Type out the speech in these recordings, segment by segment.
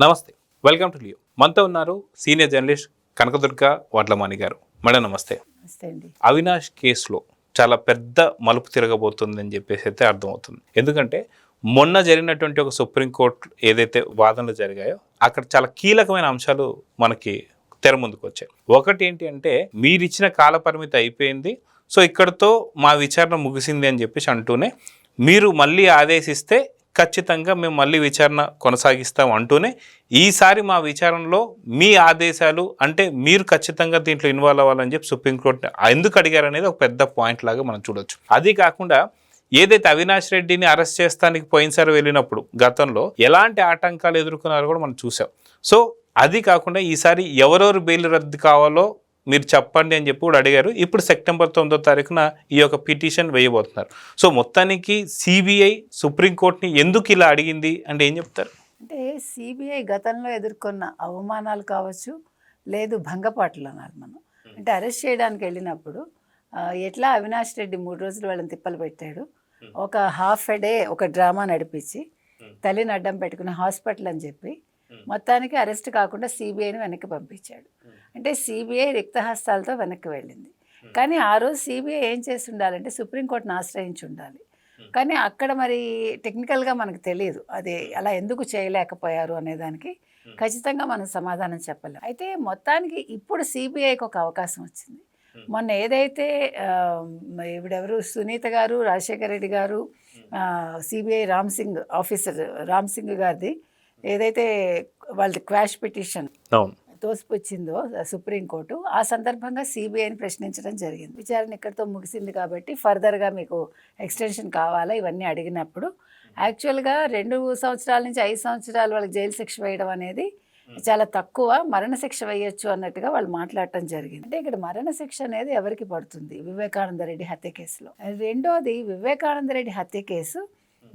నమస్తే, welcome to Leo. మనతో ఉన్నారు సీనియర్ జర్నలిస్ట్ కనకదుర్గ వడ్లమాని గారు. మేడం నమస్తే. నమస్తే అండి. అవినాష్ కేసులో చాలా పెద్ద మలుపు తిరగబోతుందని చెప్పేసి అయితే అర్థమవుతుంది. ఎందుకంటే మొన్న జరిగినటువంటి ఒక సుప్రీంకోర్టు ఏదైతే వాదనలు జరిగాయో అక్కడ చాలా కీలకమైన అంశాలు మనకి తెర ముందుకు వచ్చాయి. ఒకటి ఏంటి అంటే, మీరిచ్చిన కాల పరిమితి అయిపోయింది, సో ఇక్కడతో మా విచారణ ముగిసింది అని చెప్పేసి అంటూనే మీరు మళ్ళీ ఆదేశిస్తే ఖచ్చితంగా మేము మళ్ళీ విచారణ కొనసాగిస్తాం అంటూనే ఈసారి మా విచారణలో మీ ఆదేశాలు అంటే మీరు ఖచ్చితంగా దీంట్లో ఇన్వాల్వ్ అవ్వాలని చెప్పి సుప్రీంకోర్టు ఎందుకు అడిగారనేది ఒక పెద్ద పాయింట్ లాగా మనం చూడొచ్చు. అది కాకుండా ఏదైతే అవినాష్ రెడ్డిని అరెస్ట్ చేస్తానికి పోయినసారి వెళ్ళినప్పుడు గతంలో ఎలాంటి ఆటంకాలు ఎదుర్కొన్నారో కూడా మనం చూసాం. సో అది కాకుండా ఈసారి ఎవరెవరు బెయిల్ రద్దు కావాలో మీరు చెప్పండి అని చెప్పి కూడా అడిగారు. ఇప్పుడు సెప్టెంబర్ 9వ తారీఖున ఈ యొక్క పిటిషన్ వేయబోతున్నారు. సో మొత్తానికి సిబిఐ సుప్రీంకోర్టుని ఎందుకు ఇలా అడిగింది అంటే ఏం చెప్తారు? అంటే సిబిఐ గతంలో ఎదుర్కొన్న అవమానాలు కావచ్చు, లేదు భంగపాట్లు అన్నారు మనం. అంటే అరెస్ట్ చేయడానికి వెళ్ళినప్పుడు ఎట్లా అవినాష్ రెడ్డి 3 రోజులు వాళ్ళని తిప్పలు పెట్టాడు. ఒక హాఫ్ ఎ డే ఒక డ్రామా నడిపించి తల్లిని అడ్డం పెట్టుకున్న హాస్పిటల్ అని చెప్పి మొత్తానికి అరెస్ట్ కాకుండా సిబిఐని వెనక్కి పంపించాడు. అంటే సిబిఐ రిక్తహస్తాలతో వెనక్కి వెళ్ళింది. కానీ ఆ రోజు సిబిఐ ఏం చేసి ఉండాలంటే సుప్రీంకోర్టును ఆశ్రయించి ఉండాలి. కానీ అక్కడ మరి టెక్నికల్గా మనకు తెలియదు అది అలా ఎందుకు చేయలేకపోయారు అనేదానికి ఖచ్చితంగా మనం సమాధానం చెప్పలేం. అయితే మొత్తానికి ఇప్పుడు సిబిఐకి ఒక అవకాశం వచ్చింది. మొన్న ఏదైతే ఇవిడెవరు సునీత గారు, రాజశేఖర రెడ్డి గారు, సిబిఐ ఆఫీసర్ రామ్ సింగ్ గారిది ఏదైతే వాళ్ళది క్వాష్ పిటిషన్ తోసిపుచ్చిందో సుప్రీంకోర్టు, ఆ సందర్భంగా సిబిఐని ప్రశ్నించడం జరిగింది. విచారణ ఇక్కడితో ముగిసింది కాబట్టి ఫర్దర్గా మీకు ఎక్స్టెన్షన్ కావాలా ఇవన్నీ అడిగినప్పుడు యాక్చువల్గా 2 సంవత్సరాల నుంచి 5 సంవత్సరాలు వాళ్ళకి జైలు శిక్ష వేయడం అనేది చాలా తక్కువ, మరణశిక్ష వేయొచ్చు అన్నట్టుగా వాళ్ళు మాట్లాడటం జరిగింది. అంటే ఇక్కడ మరణశిక్ష అనేది ఎవరికి పడుతుంది? వివేకానంద రెడ్డి హత్య కేసులో. రెండోది, వివేకానంద రెడ్డి హత్య కేసు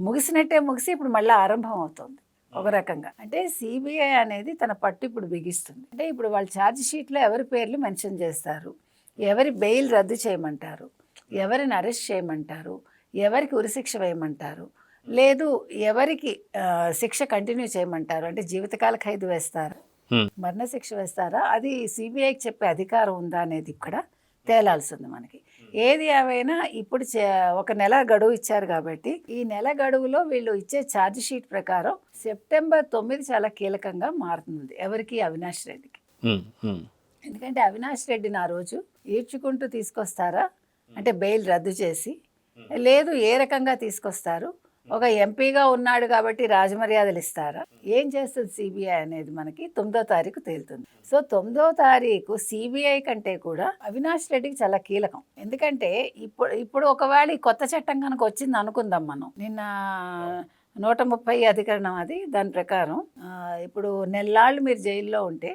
ముగిసినట్టే ముగిసి ఇప్పుడు మళ్ళీ ఆరంభం అవుతుంది ఒక రకంగా. అంటే సిబిఐ అనేది తన పట్టు ఇప్పుడు బిగిస్తుంది. అంటే ఇప్పుడు వాళ్ళ ఛార్జ్ షీట్లో ఎవరి పేర్లు మెన్షన్ చేస్తారు, ఎవరి బెయిల్ రద్దు చేయమంటారు, ఎవరిని అరెస్ట్ చేయమంటారు, ఎవరికి ఉరిశిక్ష వేయమంటారు, లేదు ఎవరికి శిక్ష కంటిన్యూ చేయమంటారు, అంటే జీవితకాల ఖైదు వేస్తారా, మరణశిక్ష వేస్తారా, అది సిబిఐకి చెప్పే అధికారం ఉందా అనేది ఇక్కడ తేలాల్సింది మనకి. ఏది ఏమైనా ఇప్పుడు 1 నెల గడువు ఇచ్చారు కాబట్టి ఈ నెల గడువులో వీళ్ళు ఇచ్చే ఛార్జ్ షీట్ ప్రకారం సెప్టెంబర్ 9 చాలా కీలకంగా మారుతుంది ఎవరికి? అవినాష్ రెడ్డికి. ఎందుకంటే అవినాష్ రెడ్డిని ఆ రోజు ఈడ్చుకుంటూ తీసుకొస్తారా అంటే బెయిల్ రద్దు చేసి, లేదు ఏ రకంగా తీసుకొస్తారు, ఒక ఎంపీగా ఉన్నాడు కాబట్టి రాజమర్యాదలు ఇస్తారా, ఏం చేస్తుంది సిబిఐ అనేది మనకి 9వ తారీఖు తేలుతుంది. సో 9వ తారీఖు సిబిఐ కంటే కూడా అవినాష్ రెడ్డికి చాలా కీలకం. ఎందుకంటే ఇప్పుడు ఒకవేళ ఈ కొత్త చట్టం కనుక వచ్చింది అనుకుందాం మనం, నిన్న 130 అధికరణం అది, దాని ప్రకారం ఇప్పుడు నెల్లాళ్ళు మీరు జైల్లో ఉంటే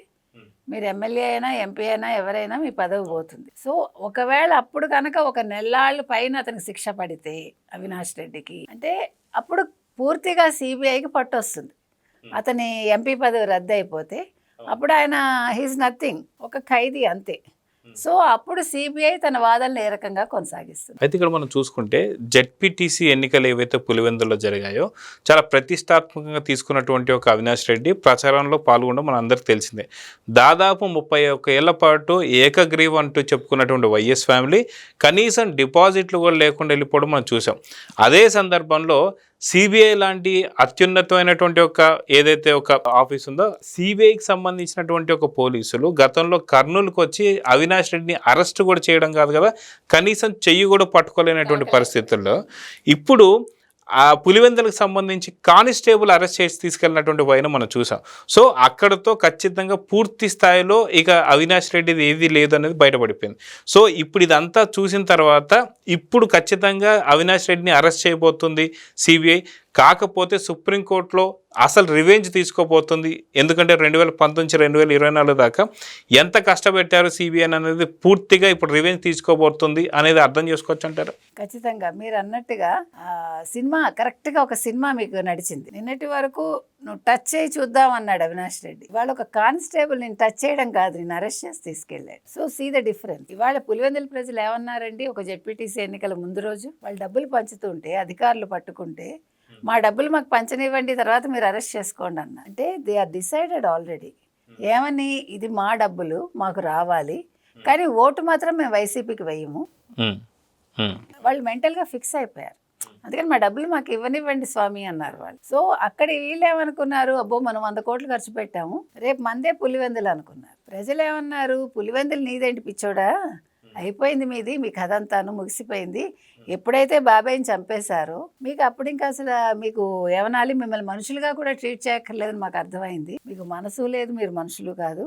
మీరు ఎమ్మెల్యే అయినా ఎంపీ అయినా ఎవరైనా మీ పదవి పోతుంది. సో ఒకవేళ అప్పుడు కనుక 1 నెల్లాళ్ళు పైన అతనికి శిక్ష పడితే అవినాష్ రెడ్డికి, అంటే అప్పుడు పూర్తిగా సిబిఐకి పట్టు వస్తుంది. అతని ఎంపీ పదవి రద్దు అయిపోతే అప్పుడు ఆయన హీజ్ నథింగ్, ఒక ఖైదీ అంతే. సో అప్పుడు సిబిఐ తన వాదనలు ఏ రకంగా కొనసాగిస్తుంది. అయితే ఇక్కడ మనం చూసుకుంటే జెడ్పీటీసీ ఎన్నికలు ఏవైతే పులివెందులో జరిగాయో చాలా ప్రతిష్టాత్మకంగా తీసుకున్నటువంటి ఒక అవినాష్ రెడ్డి ప్రచారంలో పాల్గొనడం మన అందరికి తెలిసిందే. దాదాపు 31 ఏళ్ల పాటు ఏకగ్రీవం అంటూ చెప్పుకున్నటువంటి వైఎస్ ఫ్యామిలీ కనీసం డిపాజిట్లు కూడా లేకుండా వెళ్ళిపోవడం మనం చూసాం. అదే సందర్భంలో సిబిఐ లాంటి అత్యున్నతమైనటువంటి ఒక ఏదైతే ఒక ఆఫీస్ ఉందో, సిబిఐకి సంబంధించినటువంటి ఒక పోలీసులు గతంలో కర్నూలుకు వచ్చి అవినాష్ రెడ్డిని అరెస్ట్ కూడా చేయడం కాదు కదా, కనీసం చెయ్యి కూడా పట్టుకోలేనటువంటి పరిస్థితుల్లో ఇప్పుడు ఆ పులివెందులకు సంబంధించి కానిస్టేబుల్ అరెస్ట్ చేసి తీసుకెళ్ళినటువంటి వైన మనం చూసాం. సో అక్కడతో ఖచ్చితంగా పూర్తి స్థాయిలో ఇక అవినాష్ రెడ్డిది ఏది లేదు అనేది బయటపడిపోయింది. సో ఇప్పుడు ఇదంతా చూసిన తర్వాత ఇప్పుడు ఖచ్చితంగా అవినాష్ రెడ్డిని అరెస్ట్ చేయబోతుంది సిబిఐ. కాకపోతే సుప్రీంకోర్టులో అసలు రివెంజ్ తీసుకోబోతుంది. ఎందుకంటే 2019 నుంచి 2024 దాకా ఎంత కష్టపెట్టారు సిబిఐ అనేది పూర్తిగా ఇప్పుడు రివెంజ్ తీసుకోబోతుంది అనేది అర్థం చేసుకోవచ్చు అంటారు. ఖచ్చితంగా మీరు అన్నట్టుగా సినిమా కరెక్ట్గా ఒక సినిమా మీకు నడిచింది. నిన్నటి వరకు నువ్వు టచ్ చేయి చూద్దాం అన్నాడు అవినాష్ రెడ్డి. ఇవాళ ఒక కానిస్టేబుల్ నేను టచ్ చేయడం కాదు, నేను అరెస్ట్ చేసి తీసుకెళ్ళాడు. So see the difference. ఇవాళ పులివెందుల ప్రజలు ఏమన్నారండి, ఒక జెడ్పీటీసీ ఎన్నికల ముందు రోజు వాళ్ళు డబ్బులు పంచుతుంటే అధికారులు పట్టుకుంటే మా డబ్బులు మాకు పంచనివ్వండి, తర్వాత మీరు అరెస్ట్ చేసుకోండి అన్న. అంటే దే ఆర్ డిసైడెడ్ ఆల్రెడీ. ఏమని, ఇది మా డబ్బులు మాకు రావాలి, కానీ ఓటు మాత్రం మేము వైసీపీకి వేయము. వాళ్ళు మెంటల్గా ఫిక్స్ అయిపోయారు. అందుకని మా డబ్బులు మాకు ఇవ్వనివ్వండి స్వామి అన్నారు వాళ్ళు. సో అక్కడ వీళ్ళు ఏమనుకున్నారు, అబ్బో మనం 100 కోట్లు ఖర్చు పెట్టాము, రేపు మందే పులివెందులు అనుకున్నారు. ప్రజలు ఏమన్నారు, పులివెందులు నీదేంటి పిచ్చోడా, అయిపోయింది మీది, మీ కథ అంతాను ముగిసిపోయింది. ఎప్పుడైతే బాబాయ్ని చంపేశారో మీకు అప్పుడు ఇంకా అసలు మీకు ఏమనాలి, మిమ్మల్ని మనుషులుగా కూడా ట్రీట్ చేయక్కర్లేదని మాకు అర్థమైంది. మీకు మనసు లేదు, మీరు మనుషులు కాదు,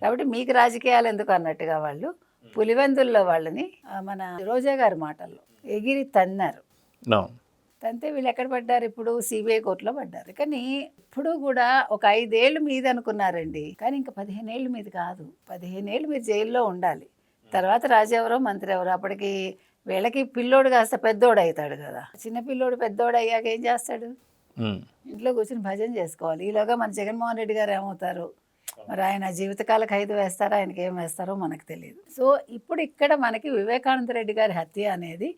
కాబట్టి మీకు రాజకీయాలు ఎందుకు అన్నట్టుగా వాళ్ళు పులివెందుల్లో వాళ్ళని మన రోజా గారి మాటల్లో ఎగిరి తన్నారు. తంతే వీళ్ళు ఎక్కడ పడ్డారు, ఇప్పుడు సిబిఐ కోర్టులో పడ్డారు. కానీ ఇప్పుడు కూడా ఒక 5 ఏళ్ళు మీద అనుకున్నారండి, కానీ ఇంకా 15 ఏళ్ళు మీద కాదు. 15 ఏళ్ళు మీరు జైల్లో ఉండాలి. తర్వాత రాజు ఎవరో మంత్రి ఎవరో, అప్పటికి వీళ్ళకి పిల్లోడు కాస్త పెద్దోడు అవుతాడు కదా. చిన్న పిల్లోడు పెద్దోడు అయ్యాక ఏం చేస్తాడు, ఇంట్లో కూర్చొని భజన చేసుకోవాలి. ఈలోగా మన జగన్మోహన్ రెడ్డి గారు ఏమవుతారు, మరి ఆయన జీవితకాల ఖైదు వేస్తారో ఆయనకి ఏం వేస్తారో మనకు తెలియదు. సో ఇప్పుడు ఇక్కడ మనకి వివేకానంద రెడ్డి గారి హత్య అనేది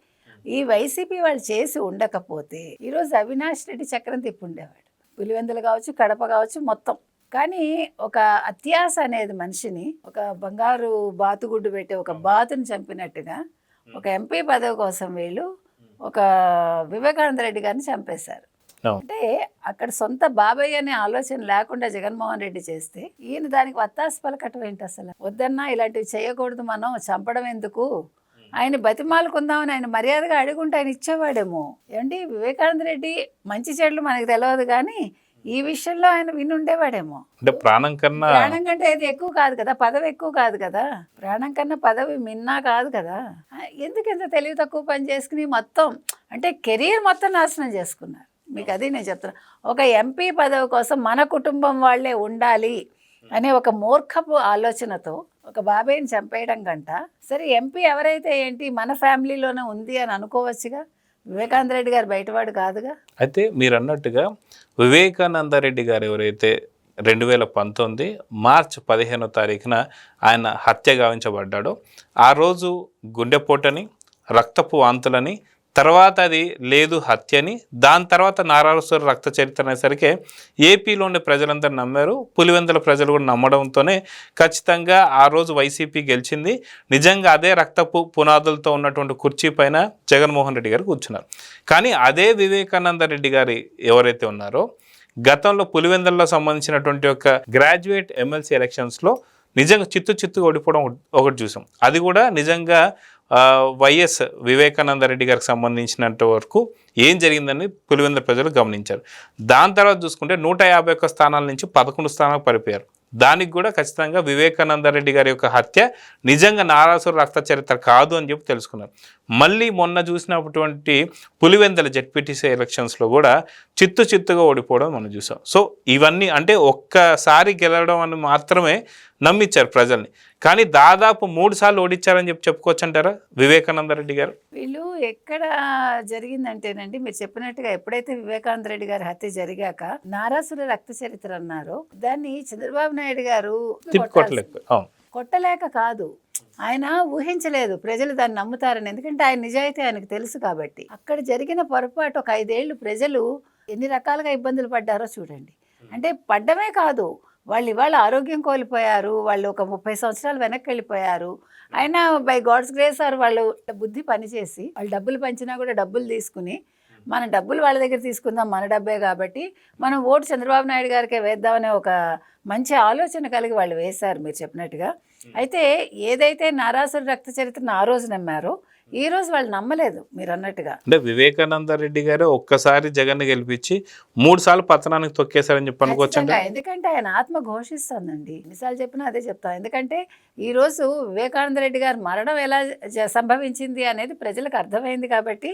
ఈ వైసీపీ వాళ్ళు చేసి ఉండకపోతే ఈరోజు అవినాష్ రెడ్డి చక్రం తిప్పి ఉండేవాడు. పులివెందులు కావచ్చు, కడప కావచ్చు, మొత్తం. కానీ ఒక అత్యాస అనేది మనిషిని, ఒక బంగారు బాతుగుడ్డు పెట్టి ఒక బాతుని చంపినట్టుగా ఒక ఎంపీ పదవి కోసం వీళ్ళు ఒక వివేకానంద రెడ్డి గారిని చంపేశారు. అంటే అక్కడ సొంత బాబాయ్ అనే ఆలోచన లేకుండా జగన్మోహన్ రెడ్డి చేస్తే ఈయన దానికి వత్తాసు పలకటం ఏంటి, అసలు వద్దన్నా ఇలాంటివి చేయకూడదు, మనం చంపడం ఎందుకు, ఆయన బతిమాలుకుందామని ఆయన మర్యాదగా అడుగుంటే ఆయన ఇచ్చేవాడేమో. ఏమండి, వివేకానంద రెడ్డి మంచి చెడులు మనకు తెలియదు, కానీ ఈ విషయంలో ఆయన వినుండేవాడేమో. అంటే ప్రాణం కంటే ఇది ఎక్కువ కాదు కదా, పదవి ఎక్కువ కాదు కదా, ప్రాణం కన్నా పదవి మిన్నా కాదు కదా. ఎందుకు ఎంత తెలివి తక్కువ పని చేసుకుని మొత్తం అంటే కెరీర్ మొత్తం నాశనం చేసుకున్నారు. మీకు అది నేను చెప్తున్నా, ఒక ఎంపీ పదవి కోసం మన కుటుంబం వాళ్ళే ఉండాలి అనే ఒక మూర్ఖపు ఆలోచనతో ఒక బాబాయ్ని చంపేయడం కంట, సరే ఎంపీ ఎవరైతే ఏంటి మన ఫ్యామిలీలోనే ఉంది అని అనుకోవచ్చుగా. వివేకానంద రెడ్డి గారు బయటవాడు కాదుగా. అయితే మీరు అన్నట్టుగా వివేకానంద రెడ్డి గారు ఎవరైతే 2019 మార్చి 15వ తారీఖున ఆయన హత్య గావించబడ్డాడో, ఆ రోజు గుండెపోటని, రక్తపు వాంతులని, తర్వాత అది లేదు హత్యని, దాని తర్వాత నారాసుర రక్త చరిత్ర అనేసరికి ఏపీలోని ప్రజలందరూ నమ్మారు. పులివెందుల ప్రజలు కూడా నమ్మడంతోనే ఖచ్చితంగా ఆ రోజు వైసీపీ గెలిచింది. నిజంగా అదే రక్తపు పునాదులతో ఉన్నటువంటి కుర్చీ పైన జగన్మోహన్ రెడ్డి గారు కూర్చున్నారు. కానీ అదే వివేకానంద రెడ్డి గారి ఎవరైతే ఉన్నారో, గతంలో పులివెందుల్లో సంబంధించినటువంటి ఒక గ్రాడ్యుయేట్ ఎమ్మెల్సీ ఎలక్షన్స్లో నిజంగా చిత్తుగా ఓడిపోవడం ఒకటి చూసాం. అది కూడా నిజంగా వైఎస్ వివేకానంద రెడ్డి గారికి సంబంధించినంత వరకు ఏం జరిగిందని పులివెందుల ప్రజలు గమనించారు. దాని తర్వాత చూసుకుంటే 151 స్థానాల నుంచి 11 స్థానాలకు పడిపోయారు. దానికి కూడా ఖచ్చితంగా వివేకానంద రెడ్డి గారి యొక్క హత్య నిజంగా నారాసుర రక్త చరిత్ర కాదు అని చెప్పి తెలుసుకున్నారు. మళ్ళీ మొన్న చూసినటువంటి పులివెందుల జెడ్పీటీసీ ఎలక్షన్స్లో కూడా చిత్తుగా ఓడిపోవడం మనం చూసాం. సో ఇవన్నీ అంటే ఒక్కసారి గెలవడం అని మాత్రమే నమ్మించారు ప్రజల్ని, కానీ దాదాపు 3 సార్లు ఓడించారని చెప్పుకోవచ్చు అంటారా వివేకానంద రెడ్డి గారు? వీళ్ళు ఎక్కడ జరిగిందంటేనండి, మీరు చెప్పినట్టుగా ఎప్పుడైతే వివేకానంద రెడ్డి గారి హత్య జరిగాక నారాసుర రక్త చరిత్ర అన్నారో, దాన్ని చంద్రబాబు నాయుడు గారు కొట్టలేక కాదు, ఆయన ఊహించలేదు ప్రజలు దాన్ని నమ్ముతారని. ఎందుకంటే ఆయన నిజాయితీ ఆయనకు తెలుసు కాబట్టి. అక్కడ జరిగిన పొరపాటు ఒక 5 ఏళ్ళు ప్రజలు ఎన్ని రకాలుగా ఇబ్బందులు పడ్డారో చూడండి. అంటే పడ్డమే కాదు, వాళ్ళు ఇవాళ ఆరోగ్యం కోల్పోయారు, వాళ్ళు ఒక 30 సంవత్సరాలు వెనక్కి వెళ్ళిపోయారు. అయినా బై గాడ్స్ గ్రేస్ వాళ్ళు బుద్ధి పనిచేసి వాళ్ళు డబ్బులు పంచినా కూడా డబ్బులు తీసుకుని, మన డబ్బులు వాళ్ళ దగ్గర తీసుకుందాం, మన డబ్బే కాబట్టి మనం ఓటు చంద్రబాబు నాయుడు గారికే వేద్దామనే ఒక మంచి ఆలోచన కలిగి వాళ్ళు వేశారు మీరు చెప్పినట్టుగా. అయితే ఏదైతే నారాసుర రక్త చరిత్రను ఆ రోజు నమ్మారో, ఈ రోజు వాళ్ళు నమ్మలేదు మీరు అన్నట్టుగా. అంటే వివేకానంద రెడ్డి గారు ఒక్కసారి జగన్ గెలిపించి 3 సార్లు పతనానికి తొక్కేశారని చెప్పి అనుకోవచ్చు. ఎందుకంటే ఆయన ఆత్మ ఘోషిస్తుందండి, ఎన్నిసార్లు చెప్పినా అదే చెప్తాం. ఎందుకంటే ఈ రోజు వివేకానంద రెడ్డి గారు మరణం ఎలా సంభవించింది అనేది ప్రజలకు అర్థమైంది కాబట్టి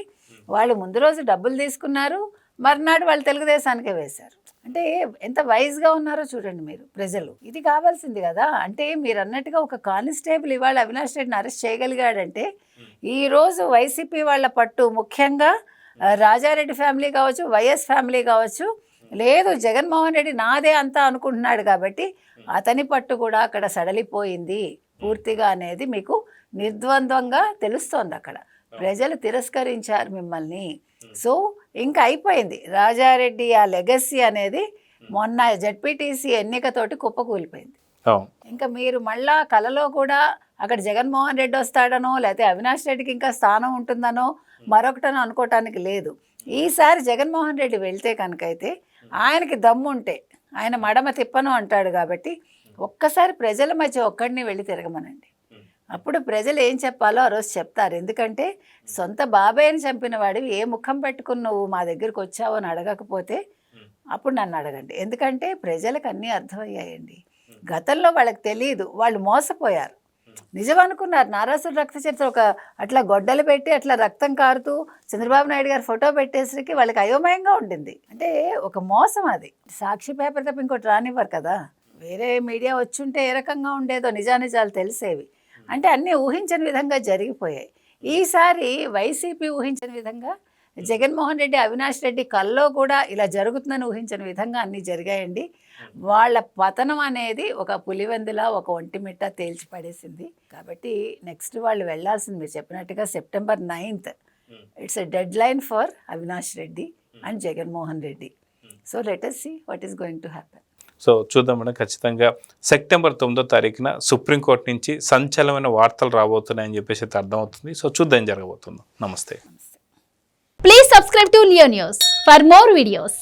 వాళ్ళు ముందు రోజు డబ్బులు తీసుకున్నారు, మర్నాడు వాళ్ళు తెలుగుదేశానికే వేశారు. అంటే ఎంత వైజ్గా ఉన్నారో చూడండి మీరు ప్రజలు. ఇది కావాల్సింది కదా. అంటే మీరు అన్నట్టుగా ఒక కానిస్టేబుల్ ఇవాళ అవినాష్ రెడ్డిని అరెస్ట్ చేయగలిగాడంటే ఈరోజు వైసీపీ వాళ్ళ పట్టు, ముఖ్యంగా రాజారెడ్డి ఫ్యామిలీ కావచ్చు, వైఎస్ ఫ్యామిలీ కావచ్చు, లేదు జగన్మోహన్ రెడ్డి నాదే అంతా అనుకుంటున్నాడు కాబట్టి అతని పట్టు కూడా అక్కడ సడలిపోయింది పూర్తిగా అనేది మీకు నిర్ద్వంద్వంగా తెలుస్తోంది అక్కడ. ప్రజలు తిరస్కరించారు మిమ్మల్ని. సో ఇంకా అయిపోయింది. రాజారెడ్డి ఆ లెగసీ అనేది మొన్న జెడ్పీటీసీ ఎన్నికతోటి కుప్పకూలిపోయింది. అవును. ఇంకా మీరు మళ్ళా కలలో కూడా అక్కడ జగన్మోహన్ రెడ్డి వస్తాడనో లేకపోతే అవినాష్ రెడ్డికి ఇంకా స్థానం ఉంటుందనో మరొకటనో అనుకోవటానికి లేదు. ఈసారి జగన్మోహన్ రెడ్డి వెళ్తే కనుకైతే ఆయనకి దమ్ముంటే ఆయన మడమ తిప్పను అంటాడు కాబట్టి ఒక్కసారి ప్రజల మధ్య ఒక్కడిని వెళ్ళి తిరగమనండి. అప్పుడు ప్రజలు ఏం చెప్పాలో ఆ రోజు చెప్తారు. ఎందుకంటే సొంత బాబాయ్ని చంపిన వాడివి ఏ ముఖం పెట్టుకుని నువ్వు మా దగ్గరికి వచ్చావు అని అడగకపోతే అప్పుడు నన్ను అడగండి. ఎందుకంటే ప్రజలకు అన్నీ అర్థమయ్యాయండి. గతంలో వాళ్ళకి తెలియదు, వాళ్ళు మోసపోయారు. నిజం అనుకున్నారు. నారాసుర రక్త చరిత్ర ఒక అట్లా గొడ్డలు పెట్టి అట్లా రక్తం కారుతూ చంద్రబాబు నాయుడు గారు ఫోటో పెట్టేసరికి వాళ్ళకి అయోమయంగా ఉండింది. అంటే ఒక మోసం అది. సాక్షి పేపర్ తప్ప ఇంకోటి రానివ్వరు కదా. వేరే మీడియా వచ్చుంటే ఏ రకంగా ఉండేదో నిజానిజాలు తెలిసేవి. అంటే అన్నీ ఊహించని విధంగా జరిగిపోయాయి. ఈసారి వైసీపీ ఊహించని విధంగా, జగన్మోహన్ రెడ్డి అవినాష్ రెడ్డి కల్లో కూడా ఇలా జరుగుతుందని ఊహించని విధంగా అన్నీ జరిగాయండి. వాళ్ళ పతనం అనేది ఒక పులివెందులా ఒక ఒంటిమిట్ట తేల్చి పడేసింది. కాబట్టి నెక్స్ట్ వాళ్ళు వెళ్ళాల్సింది మీరు చెప్పినట్టుగా September 9th. It's a dead line for Avinash Reddy and Jaganmohan Reddy. So let us see what is going to happen. So చూద్దాం మేడం. ఖచ్చితంగా సెప్టెంబర్ 9వ తారీఖున సుప్రీంకోర్టు నుంచి సంచలనమైన వార్తలు రాబోతున్నాయని చెప్పేసి అయితే అర్థమవుతుంది. సో చూద్దాం ఏం జరగబోతుందో. నమస్తే. Please subscribe to Leo News for more videos.